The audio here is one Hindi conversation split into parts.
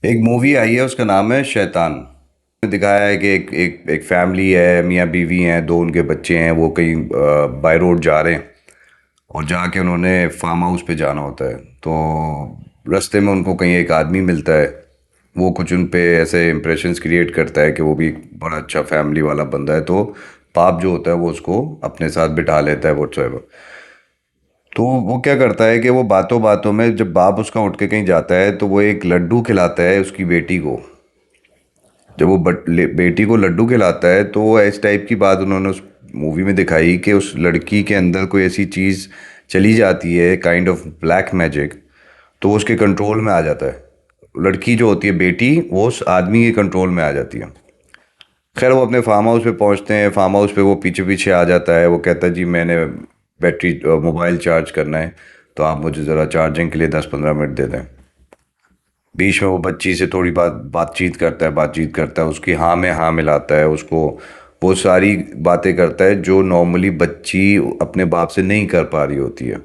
एक मूवी आई है, उसका नाम है शैतान। दिखाया है कि एक फैमिली है, मियाँ बीवी हैं, दो उनके बच्चे हैं। वो कहीं बाय रोड जा रहे हैं और जाके उन्होंने फार्म हाउस पे जाना होता है। तो रास्ते में उनको कहीं एक आदमी मिलता है। वो कुछ उन पे ऐसे इम्प्रेशंस क्रिएट करता है कि वो भी एक बड़ा अच्छा फैमिली वाला बंदा है। तो बाप जो होता है वो उसको अपने साथ बिठा लेता है व्हाट्सएवर। तो वो क्या करता है कि वो बातों बातों में, जब बाप उसका उठ के कहीं जाता है तो वो एक लड्डू खिलाता है उसकी बेटी को। जब वो बेटी को लड्डू खिलाता है तो वो इस टाइप की बात उन्होंने उस मूवी में दिखाई कि उस लड़की के अंदर कोई ऐसी चीज़ चली जाती है, काइंड ऑफ ब्लैक मैजिक। तो वो उसके कंट्रोल में आ जाता है। लड़की जो होती है बेटी, वो उस आदमी के कंट्रोल में आ जाती है। खैर वो अपने फार्म हाउस पे पहुंचते हैं। फार्म हाउस पे वो पीछे पीछे आ जाता है। वो कहता है जी मैंने बैटरी मोबाइल चार्ज करना है, तो आप मुझे ज़रा चार्जिंग के लिए 10-15 मिनट दे दें। बीच में वो बच्ची से थोड़ी बातचीत करता है, उसकी हाँ में हाँ मिलाता है उसको। वो सारी बातें करता है जो नॉर्मली बच्ची अपने बाप से नहीं कर पा रही होती है।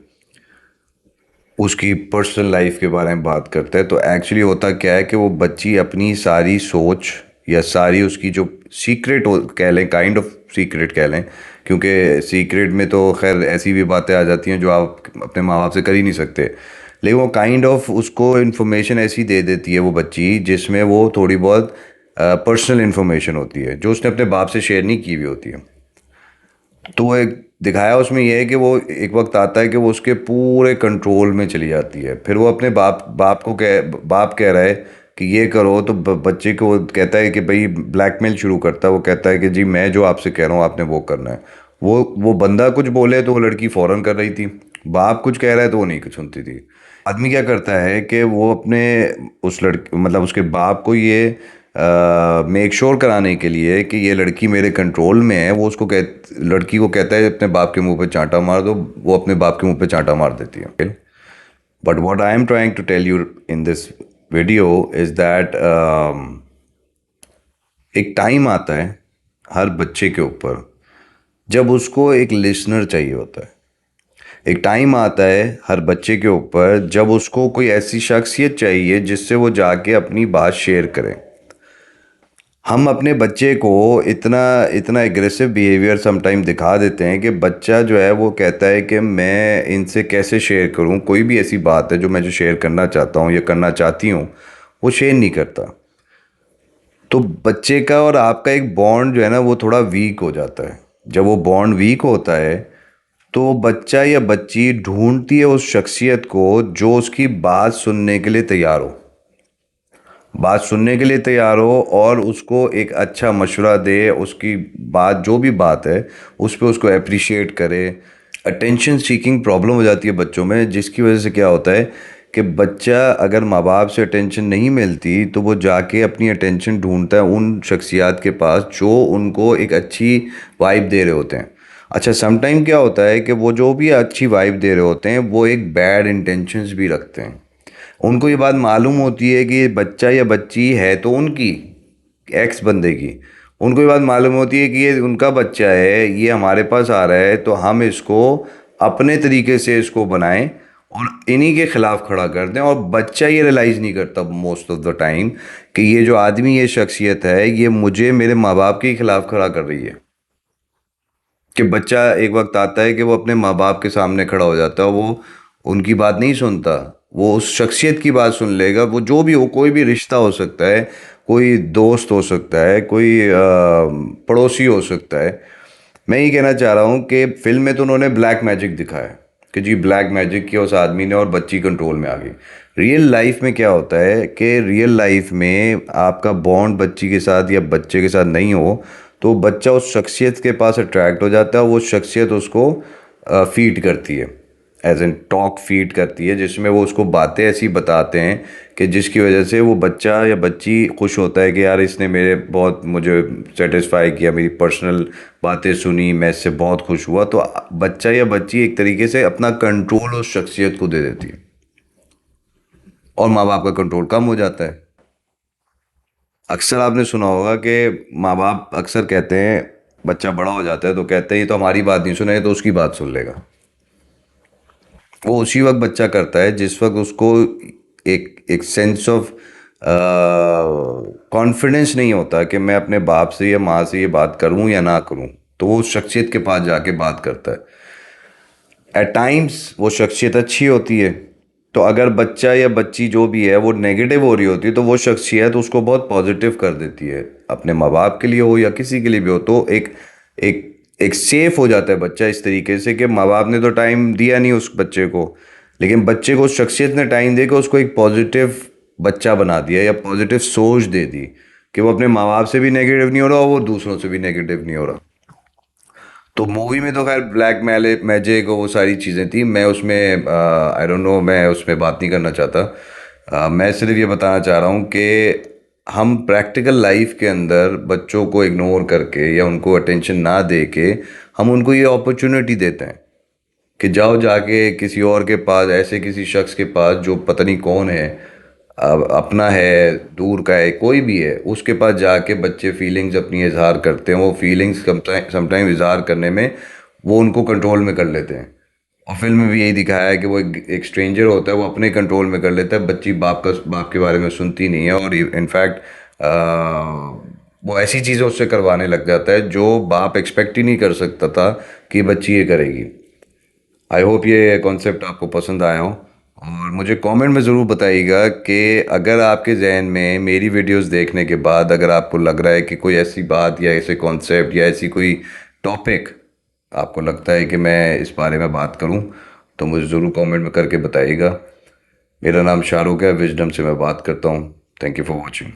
उसकी पर्सनल लाइफ के बारे में बात करता है। तो एक्चुअली होता क्या है कि वो बच्ची अपनी सारी सोच या सारी उसकी जो सीक्रेट कह लें, काइंड ऑफ सीक्रेट कह लें, क्योंकि सीक्रेट में तो खैर ऐसी भी बातें आ जाती हैं जो आप अपने माँ बाप से कर ही नहीं सकते। लेकिन वो काइंड ऑफ उसको इन्फॉर्मेशन ऐसी दे देती है वो बच्ची, जिसमें वो थोड़ी बहुत पर्सनल इन्फॉर्मेशन होती है जो उसने अपने बाप से शेयर नहीं की हुई होती है। तो वो एक दिखाया उसमें यह है कि वो एक वक्त आता है कि वो उसके पूरे कंट्रोल में चली जाती है। फिर वो अपने बाप कह रहा है कि ये करो, तो बच्चे को वो कहता है कि भाई ब्लैकमेल शुरू करता है। वो कहता है कि जी मैं जो आपसे कह रहा हूँ आपने वो करना है। वो बंदा कुछ बोले तो वो लड़की फौरन कर रही थी। बाप कुछ कह रहा है तो वो नहीं कुछ सुनती थी। आदमी क्या करता है कि वो अपने उस लड़के मतलब उसके बाप को ये मेक श्योर कराने के लिए कि ये लड़की मेरे कंट्रोल में है, वो लड़की को कहता है अपने बाप के मुंह पे चांटा मार दो। वो अपने बाप के मुंह पे चांटा मार देती है। But what I am trying to tell you in this video is that एक टाइम आता है हर बच्चे के ऊपर जब उसको एक लिसनर चाहिए होता है। एक टाइम आता है हर बच्चे के ऊपर जब उसको कोई ऐसी शख्सियत चाहिए जिससे वो जाके अपनी बात शेयर करे। हम अपने बच्चे को इतना इतना एग्रेसिव बिहेवियर समटाइम दिखा देते हैं कि बच्चा जो है वो कहता है कि मैं इनसे कैसे शेयर करूं, कोई भी ऐसी बात है जो शेयर करना चाहता हूं या करना चाहती हूं, वो शेयर नहीं करता। तो बच्चे का और आपका एक बॉन्ड जो है ना वो थोड़ा वीक हो जाता है। जब वो बॉन्ड वीक होता है तो बच्चा या बच्ची ढूंढती है उस शख्सियत को जो उसकी बात सुनने के लिए तैयार हो, बात सुनने के लिए तैयार हो और उसको एक अच्छा मशवरा दे। उसकी बात जो भी बात है उस पर उसको अप्रिशिएट करे। अटेंशन सीकिंग प्रॉब्लम हो जाती है बच्चों में, जिसकी वजह से क्या होता है कि बच्चा अगर माँ बाप से अटेंशन नहीं मिलती तो वो जाके अपनी अटेंशन ढूंढता है उन शख्सियात के पास जो उनको एक अच्छी वाइब दे रहे होते हैं। अच्छा, समटाइम क्या होता है कि वो जो भी अच्छी वाइब दे रहे होते हैं वो एक बैड इंटेंशंस भी रखते हैं। उनको ये बात मालूम होती है कि ये बच्चा या बच्ची है तो उनकी एक्स बंदे की। उनको ये बात मालूम होती है कि ये उनका बच्चा है, ये हमारे पास आ रहा है, तो हम इसको अपने तरीके से इसको बनाएं और इन्हीं के खिलाफ खड़ा कर दें। और बच्चा ये रियलाइज़ नहीं करता मोस्ट ऑफ द टाइम कि ये जो आदमी, ये शख्सियत है, ये मुझे मेरे माँ बाप के खिलाफ खड़ा कर रही है। कि बच्चा एक वक्त आता है कि वो अपने माँ बाप के सामने खड़ा हो जाता है। वो उनकी बात नहीं सुनता, वो उस शख्सियत की बात सुन लेगा। वो जो भी हो, कोई भी रिश्ता हो सकता है, कोई दोस्त हो सकता है, कोई पड़ोसी हो सकता है। मैं ये कहना चाह रहा हूँ कि फिल्म में तो उन्होंने ब्लैक मैजिक दिखाया कि जी ब्लैक मैजिक किया उस आदमी ने और बच्ची कंट्रोल में आ गई। रियल लाइफ में क्या होता है कि रियल लाइफ में आपका बॉन्ड बच्ची के साथ या बच्चे के साथ नहीं हो तो बच्चा उस शख्सियत के पास अट्रैक्ट हो जाता है। वो शख्सियत उसको फीड करती है, एज एन टॉक फीड करती है, जिसमें वो उसको बातें ऐसी बताते हैं कि जिसकी वजह से वो बच्चा या बच्ची खुश होता है कि यार इसने मेरे बहुत मुझे सेटिस्फाई किया, मेरी पर्सनल बातें सुनी, मैं इससे बहुत खुश हुआ। तो बच्चा या बच्ची एक तरीके से अपना कंट्रोल उस शख्सियत को दे देती है और माँ बाप का कंट्रोल कम हो जाता है। अक्सर आपने सुना होगा कि माँ बाप अक्सर कहते हैं, बच्चा बड़ा हो जाता है तो कहते हैं ये तो हमारी बात नहीं सुनेगा तो उसकी बात सुन लेगा। वो उसी वक्त बच्चा करता है जिस वक्त उसको एक एक सेंस ऑफ कॉन्फिडेंस नहीं होता कि मैं अपने बाप से या माँ से ये बात करूँ या ना करूँ, तो वो उस शख्सियत के पास जाके बात करता है। एट टाइम्स वो शख्सियत अच्छी होती है, तो अगर बच्चा या बच्ची जो भी है वो नेगेटिव हो रही होती है, तो वो शख्सियत उसको बहुत पॉजिटिव कर देती है, अपने माँ बाप के लिए हो या किसी के लिए भी हो। तो एक एक सेफ हो जाता है बच्चा इस तरीके से कि माँ बाप ने तो टाइम दिया नहीं उस बच्चे को, लेकिन बच्चे को उस शख्सियत ने टाइम दे के उसको एक पॉजिटिव बच्चा बना दिया या पॉजिटिव सोच दे दी कि वो अपने माँ बाप से भी नेगेटिव नहीं हो रहा और वो दूसरों से भी नेगेटिव नहीं हो रहा। तो मूवी में तो खैर ब्लैक मैजिक वो सारी चीज़ें थी, मैं उसमें आई डोंट नो, मैं उसमें बात नहीं करना चाहता। मैं सिर्फ ये बताना चाह रहा हूँ कि हम प्रैक्टिकल लाइफ के अंदर बच्चों को इग्नोर करके या उनको अटेंशन ना दे के हम उनको ये अपॉर्चुनिटी देते हैं कि जाओ जाके किसी और के पास, ऐसे किसी शख्स के पास जो पता नहीं कौन है, अब अपना है दूर का है कोई भी है, उसके पास जाके बच्चे फीलिंग्स अपनी इजहार करते हैं। वो फीलिंग्स समटाइम इजहार करने में वो उनको कंट्रोल में कर लेते हैं। और फिल्म में भी यही दिखाया है कि वो एक स्ट्रेंजर होता है, वो अपने कंट्रोल में कर लेता है, बच्ची बाप के बारे में सुनती नहीं है, और इनफैक्ट वो ऐसी चीज़ें उससे करवाने लग जाता है जो बाप एक्सपेक्ट ही नहीं कर सकता था कि बच्ची ये करेगी। आई होप ये कॉन्सेप्ट आपको पसंद आया हो, और मुझे कमेंट में ज़रूर बताइएगा कि अगर आपके जहन में मेरी वीडियोस देखने के बाद अगर आपको लग रहा है कि कोई ऐसी बात या ऐसे कॉन्सेप्ट या ऐसी कोई टॉपिक आपको लगता है कि मैं इस बारे में बात करूं, तो मुझे ज़रूर कमेंट में करके बताइएगा। मेरा नाम शाहरुख है, विजडम से मैं बात करता हूं। Thank you for watching.